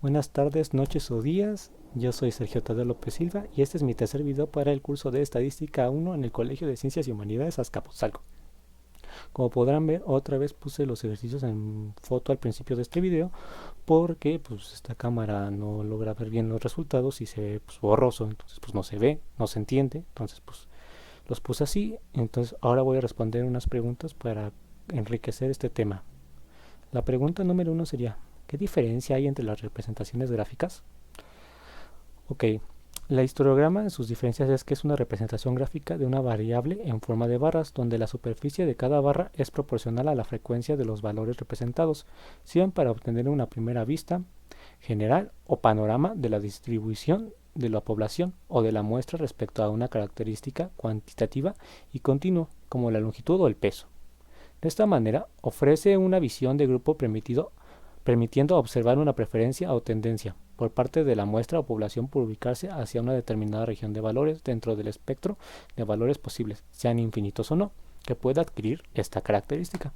Buenas tardes, noches o días. Yo soy Sergio Tadeo López Silva y este es mi tercer video para el curso de Estadística 1 en el Colegio de Ciencias y Humanidades Azcapotzalco. Como podrán ver, otra vez puse los ejercicios en foto al principio de este video porque esta cámara no logra ver bien los resultados y se ve borroso, entonces no se ve, no se entiende, entonces los puse así. Entonces ahora voy a responder unas preguntas para enriquecer este tema. La pregunta número 1 sería: ¿qué diferencia hay entre las representaciones gráficas? Ok, la histograma en sus diferencias es que es una representación gráfica de una variable en forma de barras, donde la superficie de cada barra es proporcional a la frecuencia de los valores representados. Sirven para obtener una primera vista general o panorama de la distribución de la población o de la muestra respecto a una característica cuantitativa y continua, como la longitud o el peso. De esta manera, ofrece una visión de grupo permitiendo observar una preferencia o tendencia por parte de la muestra o población por ubicarse hacia una determinada región de valores dentro del espectro de valores posibles, sean infinitos o no, que pueda adquirir esta característica.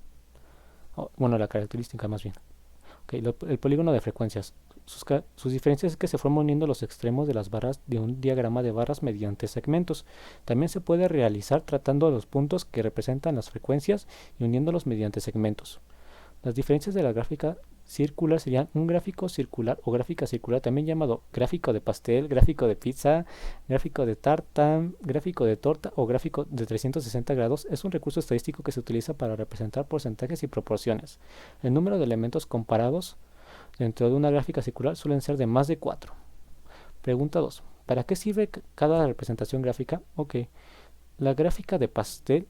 La característica más bien. El polígono de frecuencias. Sus diferencias es que se forman uniendo los extremos de las barras de un diagrama de barras mediante segmentos. También se puede realizar tratando los puntos que representan las frecuencias y uniéndolos mediante segmentos. Las diferencias de la gráfica circular serían un gráfico circular o gráfica circular, también llamado gráfico de pastel, gráfico de pizza, gráfico de tarta, gráfico de torta o gráfico de 360 grados. Es un recurso estadístico que se utiliza para representar porcentajes y proporciones. El número de elementos comparados dentro de una gráfica circular suelen ser de más de 4. Pregunta 2. ¿Para qué sirve cada representación gráfica? La gráfica de pastel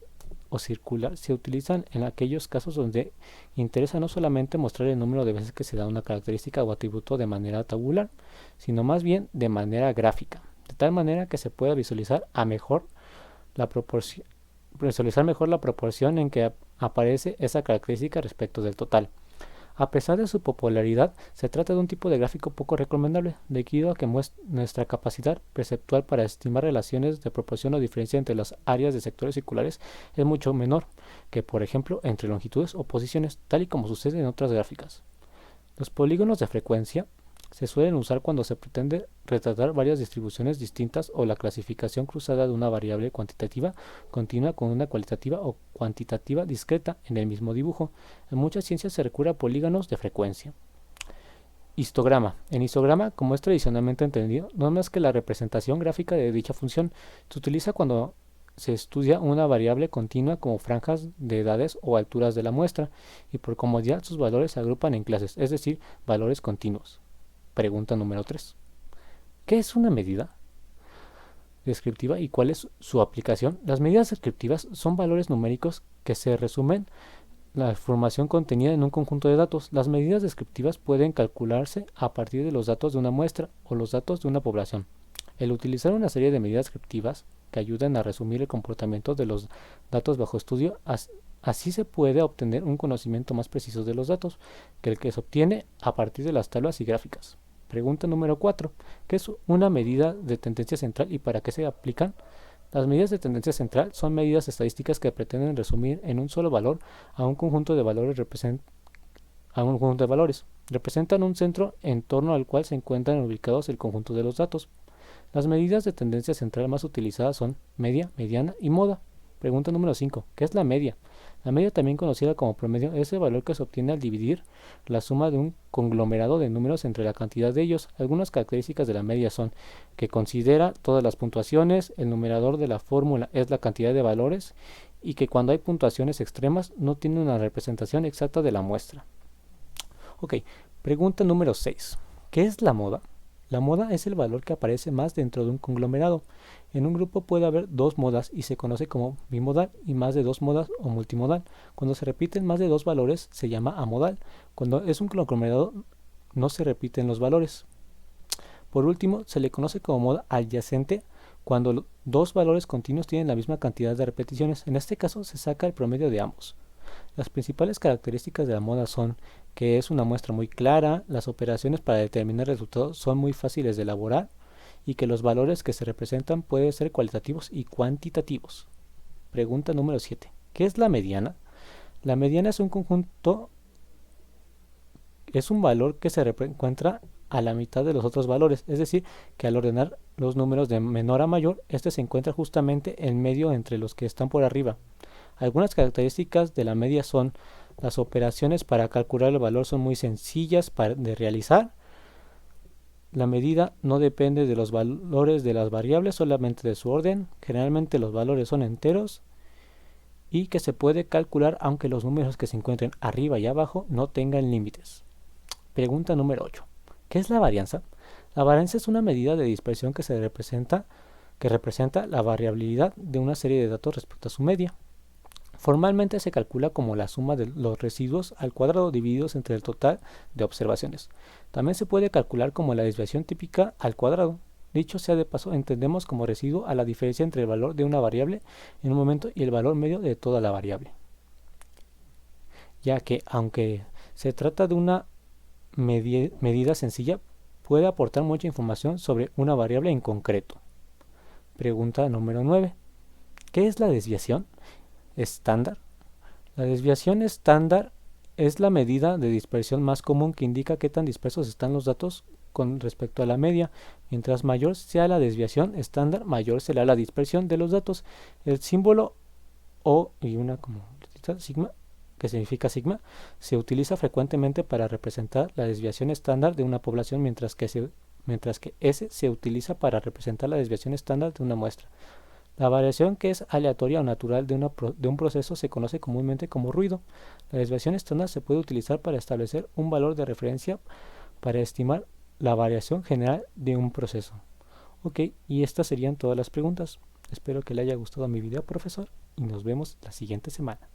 o circular se utilizan en aquellos casos donde interesa no solamente mostrar el número de veces que se da una característica o atributo de manera tabular, sino más bien de manera gráfica, de tal manera que se pueda visualizar mejor la proporción en que aparece esa característica respecto del total. A pesar de su popularidad, se trata de un tipo de gráfico poco recomendable, debido a que nuestra capacidad perceptual para estimar relaciones de proporción o diferencia entre las áreas de sectores circulares es mucho menor que, por ejemplo, entre longitudes o posiciones, tal y como sucede en otras gráficas. Los polígonos de frecuencia se suelen usar cuando se pretende retratar varias distribuciones distintas o la clasificación cruzada de una variable cuantitativa continua con una cualitativa o cuantitativa discreta en el mismo dibujo. En muchas ciencias se recurre a polígonos de frecuencia. Histograma. En histograma, como es tradicionalmente entendido, no es más que la representación gráfica de dicha función. Se utiliza cuando se estudia una variable continua como franjas de edades o alturas de la muestra, y por comodidad sus valores se agrupan en clases, es decir, valores continuos. Pregunta número 3. ¿Qué es una medida descriptiva y cuál es su aplicación? Las medidas descriptivas son valores numéricos que se resumen la información contenida en un conjunto de datos. Las medidas descriptivas pueden calcularse a partir de los datos de una muestra o los datos de una población. El utilizar una serie de medidas descriptivas que ayuden a resumir el comportamiento de los datos bajo estudio, así se puede obtener un conocimiento más preciso de los datos que el que se obtiene a partir de las tablas y gráficas. Pregunta número 4. ¿Qué es una medida de tendencia central y para qué se aplican? Las medidas de tendencia central son medidas estadísticas que pretenden resumir en un solo valor a un conjunto de valores. Representan un centro en torno al cual se encuentran ubicados el conjunto de los datos. Las medidas de tendencia central más utilizadas son media, mediana y moda. Pregunta número 5. ¿Qué es la media? La media, también conocida como promedio, es el valor que se obtiene al dividir la suma de un conglomerado de números entre la cantidad de ellos. Algunas características de la media son que considera todas las puntuaciones, el numerador de la fórmula es la cantidad de valores y que cuando hay puntuaciones extremas no tiene una representación exacta de la muestra. Pregunta número 6. ¿Qué es la moda? La moda es el valor que aparece más dentro de un conglomerado. En un grupo puede haber dos modas y se conoce como bimodal, y más de dos modas o multimodal. Cuando se repiten más de dos valores se llama amodal. Cuando es un conglomerado no se repiten los valores. Por último, se le conoce como moda adyacente cuando dos valores continuos tienen la misma cantidad de repeticiones. En este caso se saca el promedio de ambos. Las principales características de la moda son que es una muestra muy clara, las operaciones para determinar resultados son muy fáciles de elaborar y que los valores que se representan pueden ser cualitativos y cuantitativos. Pregunta número 7. ¿Qué es la mediana? La mediana es un valor que se encuentra a la mitad de los otros valores, es decir, que al ordenar los números de menor a mayor, este se encuentra justamente en medio entre los que están por arriba. Algunas características de la media son: las operaciones para calcular el valor son muy sencillas de realizar. La medida no depende de los valores de las variables, solamente de su orden. Generalmente los valores son enteros y que se puede calcular aunque los números que se encuentren arriba y abajo no tengan límites. Pregunta número 8. ¿Qué es la varianza? La varianza es una medida de dispersión que representa la variabilidad de una serie de datos respecto a su media. Formalmente se calcula como la suma de los residuos al cuadrado divididos entre el total de observaciones. También se puede calcular como la desviación típica al cuadrado. Dicho sea de paso, entendemos como residuo a la diferencia entre el valor de una variable en un momento y el valor medio de toda la variable. Ya que, aunque se trata de una medida sencilla, puede aportar mucha información sobre una variable en concreto. Pregunta número 9. ¿Qué es la desviación estándar? La desviación estándar es la medida de dispersión más común que indica qué tan dispersos están los datos con respecto a la media. Mientras mayor sea la desviación estándar, mayor será la dispersión de los datos. El símbolo O y una como sigma, que significa sigma, se utiliza frecuentemente para representar la desviación estándar de una población, mientras que S se utiliza para representar la desviación estándar de una muestra. La variación que es aleatoria o natural de un proceso se conoce comúnmente como ruido. La desviación estándar se puede utilizar para establecer un valor de referencia para estimar la variación general de un proceso. Ok, y estas serían todas las preguntas. Espero que le haya gustado mi video, profesor, y nos vemos la siguiente semana.